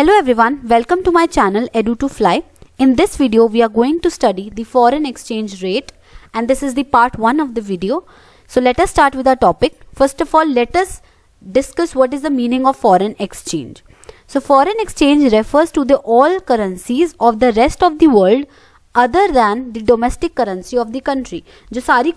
Hello everyone, welcome to my channel Edu2Fly. In this video, we are going to study the foreign exchange rate, and this is the part 1 of the video. So let us start with our topic. First of all, let us discuss what is the meaning of foreign exchange. So foreign exchange refers to the all currencies of the rest of the world other than the domestic currency of the country. जो सारी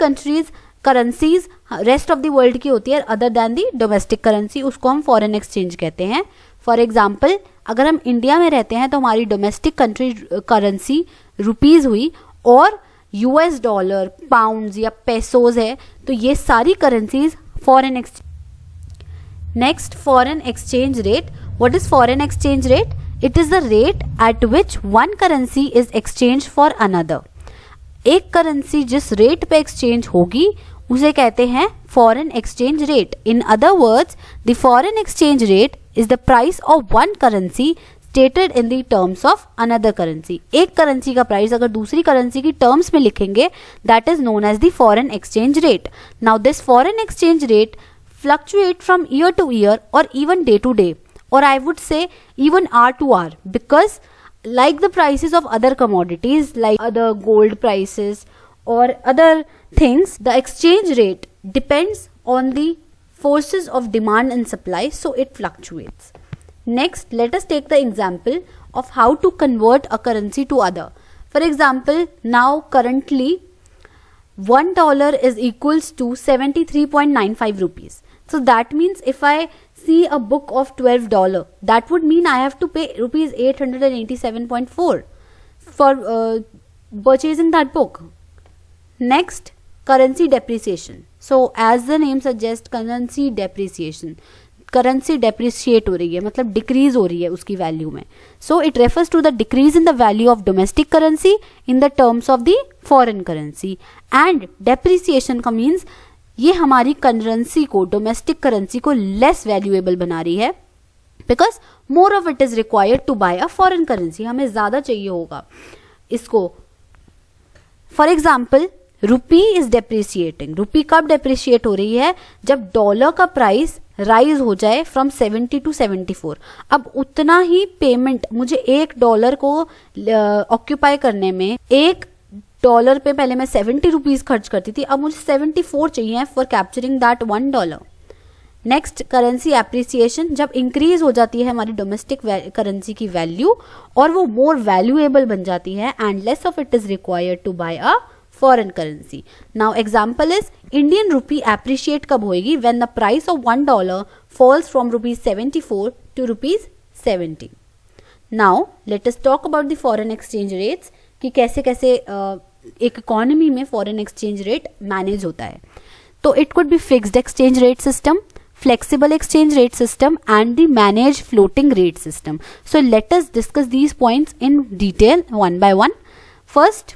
currencies rest of the world की होती है other than the domestic currency, उसको हम foreign exchange कहते हैं. For example, अगर हम इंडिया में रहते हैं तो हमारी डोमेस्टिक कंट्री करेंसी रुपीज हुई और यूएस डॉलर, पाउंड्स या पेसोज है, तो ये सारी currencies foreign exchange. Next, foreign exchange rate. What is foreign exchange rate? It is the rate at which one currency is exchange for another. एक currency जिस rate पे एक्सचेंज होगी उसे कहते हैं foreign exchange rate. In other words, the foreign exchange rate is the price of one currency stated in the terms of another currency. एक currency का price अगर दूसरी करेंसी की टर्म्स में लिखेंगे, that is known as the foreign exchange rate. Now this foreign exchange rate fluctuate from year to year और even day to day, or I would say even hour to hour, because like the prices of other commodities like other gold prices or other things, the exchange rate depends on the forces of demand and supply, so it fluctuates. Next, let us take the example of how to convert a currency to other. For example, now currently $1 is equals to 73.95 rupees. So that means if I see a book of $12, that would mean I have to pay rupees 887.4 for purchasing that book. Next, currency depreciation. So as the name suggests, currency depreciation. Currency depreciate हो रही है, मतलब decrease हो रही है उसकी value में. So it refers to the decrease in the value of domestic currency in the terms of the foreign currency. And depreciation का means ये हमारी करेंसी को, डोमेस्टिक करेंसी को लेस वैल्यूएबल बना रही है, because more of it is required to buy a foreign currency. हमें ज्यादा चाहिए होगा इसको. For example, rupee is depreciating. Rupee कब डेप्रिशिएट हो रही है? जब डॉलर का प्राइस राइज हो जाए फ्रॉम 70 to 74. अब उतना ही पेमेंट मुझे $1 को ऑक्यूपाई करने में, $1 पे पहले मैं 70 रुपीज खर्च करती थी, अब मुझे 74 चाहिए for capturing that $1. Next, currency appreciation. जब इंक्रीज हो जाती है हमारी डोमेस्टिक करेंसी की वैल्यू और वो मोर वैल्यूएबल बन जाती है and less of it is required to buy a foreign currency. Now example is, Indian rupee appreciate कब होएगी? When the price of $1 falls from ₹74 to ₹70. Now let us talk about the foreign exchange rates, कि कैसे कैसे एक economy में foreign exchange rate manage होता है. तो it could be fixed exchange rate system, flexible exchange rate system and the managed floating rate system. So let us discuss these points in detail one by one. First,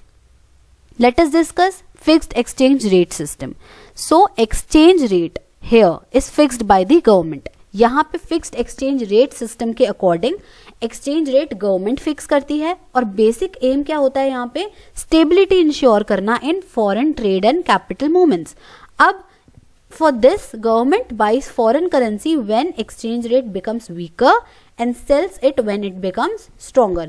let us discuss fixed exchange rate system. So exchange rate here is fixed by the government. यहाँ पे fixed exchange rate system के according exchange rate government fix करती है और basic M क्या होता है यहाँ पे? स्टेबिलिटी इंश्योर करना in foreign trade and capital movements. अब for this, government buys foreign currency when exchange rate becomes weaker and sells it when it becomes stronger.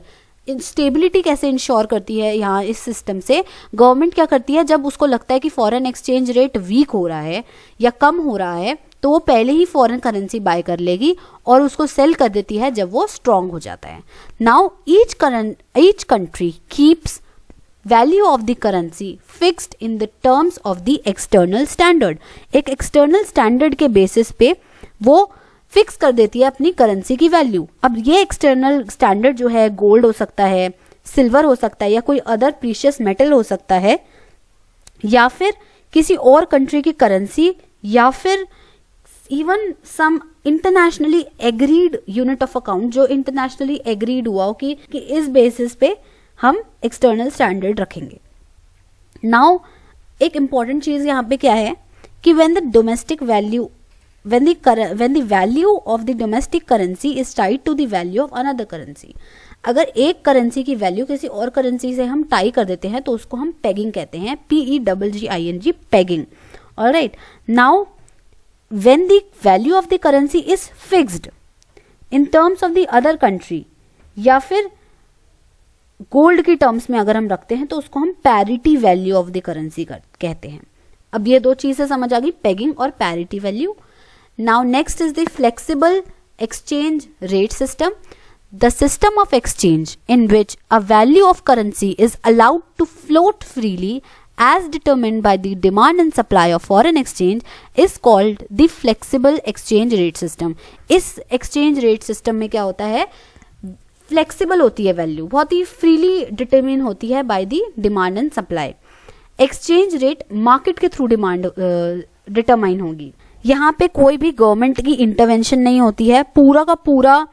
Stability कैसे इंश्योर करती है यहाँ इस सिस्टम से? गवर्नमेंट क्या करती है, जब उसको लगता है कि फॉरेन एक्सचेंज रेट वीक हो रहा है या कम हो रहा है, तो वो पहले ही फॉरेन करेंसी बाय कर लेगी और उसको सेल कर देती है जब वो स्ट्रांग हो जाता है. Now each country keeps value of the currency fixed in the terms of the external standard. एक एक्सटर्नल स्टैंडर्ड के बेसिस पे वो फिक्स कर देती है अपनी करेंसी की वैल्यू. अब ये एक्सटर्नल स्टैंडर्ड जो है, गोल्ड हो सकता है, सिल्वर हो सकता है, या कोई अदर प्रीशियस मेटल हो सकता है, या फिर किसी और कंट्री की करेंसी, या फिर even some internationally agreed unit of account, जो इंटरनेशनली एग्रीड हुआ हो कि इस बेसिस पे हम एक्सटर्नल स्टैंडर्ड रखेंगे. नाउ एक इंपॉर्टेंट चीज यहाँ पे क्या है कि when the value of the domestic currency is tied to the value of another currency. अगर एक करेंसी की वैल्यू किसी और करेंसी से हम टाई कर देते हैं तो उसको हम पेगिंग कहते हैं, PEGGING, pegging. Alright, now when the value of the currency is fixed, in terms of the other country, या फिर गोल्ड की टर्म्स में अगर हम रखते हैं तो उसको हम parity value of the currency कहते हैं। अब ये दो चीजें समझ आ गई, पेगिंग और parity value. Now next is the flexible exchange rate system, the system of exchange in which a value of currency is allowed to float freely as determined by the demand and supply of foreign exchange is called the flexible exchange rate system. इस exchange rate system में क्या होता है, flexible होती है value, बहुत ही freely determine होती है by the demand and supply. Exchange rate market के थ्रू डिमांड डिटरमाइन होगी। यहाँ पे कोई भी गवर्नमेंट की इंटरवेंशन नहीं होती है, पूरा का पूरा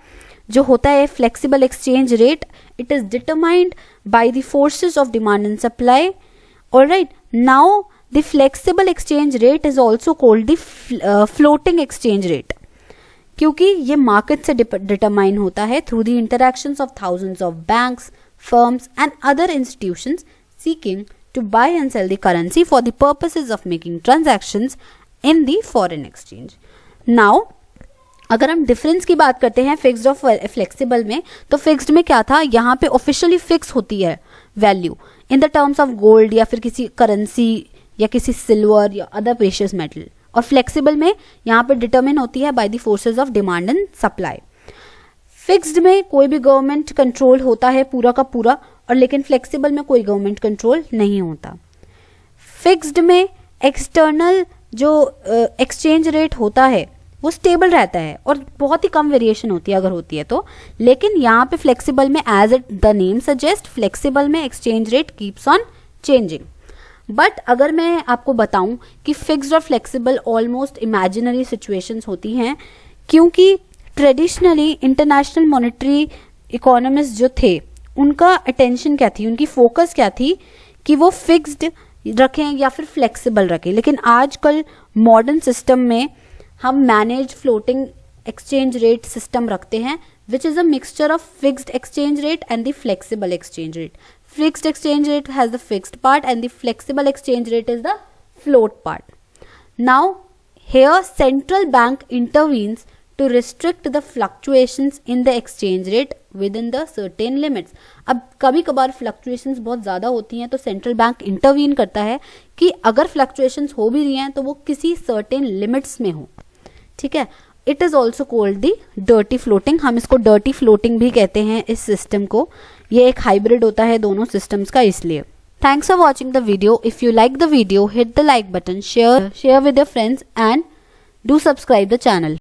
जो होता है flexible exchange rate, it is determined by the forces of demand and supply. Alright, now the flexible exchange rate is also called the floating exchange rate, क्योंकि ये मार्केट से डिटरमाइन होता है through the interactions of thousands of banks, firms and other institutions seeking to buy and sell the currency for the purposes of making transactions in the foreign exchange. Now अगर हम difference की बात करते हैं fixed और flexible में, तो fixed में क्या था, यहाँ पे ऑफिशियली फिक्स होती है value in the terms of gold या फिर किसी करेंसी या किसी सिल्वर या अदर प्रेशियस मेटल, और फ्लेक्सिबल में यहाँ पे डिटरमिन होती है bye the forces of demand and supply. Fixed में कोई भी गवर्नमेंट कंट्रोल होता है पूरा का पूरा, और लेकिन फ्लेक्सिबल में कोई गवर्नमेंट कंट्रोल नहीं होता। फिक्स्ड में एक्सटर्नल जो एक्सचेंज रेट होता है वो स्टेबल रहता है और बहुत ही कम वेरिएशन होती है अगर होती है तो, लेकिन यहाँ पे फ्लेक्सिबल में as it the name suggest, flexible में exchange rate keeps on changing. But अगर मैं आपको बताऊं कि फिक्स्ड और फ्लेक्सिबल ऑलमोस्ट इमेजिनरी सिचुएशंस होती हैं, क्योंकि ट्रेडिशनली इंटरनेशनल मॉनेटरी इकोनॉमिस्ट जो थे उनका अटेंशन क्या थी, उनकी फोकस क्या थी कि वो फिक्स्ड रखें या फिर फ्लेक्सिबल रखें। लेकिन आजकल मॉडर्न सिस्टम में हम manage floating exchange rate system रखते हैं, which is a mixture of fixed exchange rate and the flexible exchange rate. Fixed exchange rate has the fixed part and the flexible exchange rate is the float part. Now here central bank intervenes to restrict the fluctuations in the exchange rate within the certain limits. अब कभी कभार fluctuations बहुत ज़्यादा होती हैं तो central bank intervene करता है कि अगर फ्लक्चुएशंस हो भी रही हैं तो वो किसी सर्टेन लिमिट्स में हो, ठीक है। It is also called the dirty floating, हम इसको डर्टी फ्लोटिंग भी कहते हैं इस सिस्टम को। ये एक हाइब्रिड होता है दोनों सिस्टम्स का, इसलिए। Thanks for watching the video. If you like the video, hit the like button, share with your friends and do subscribe the channel.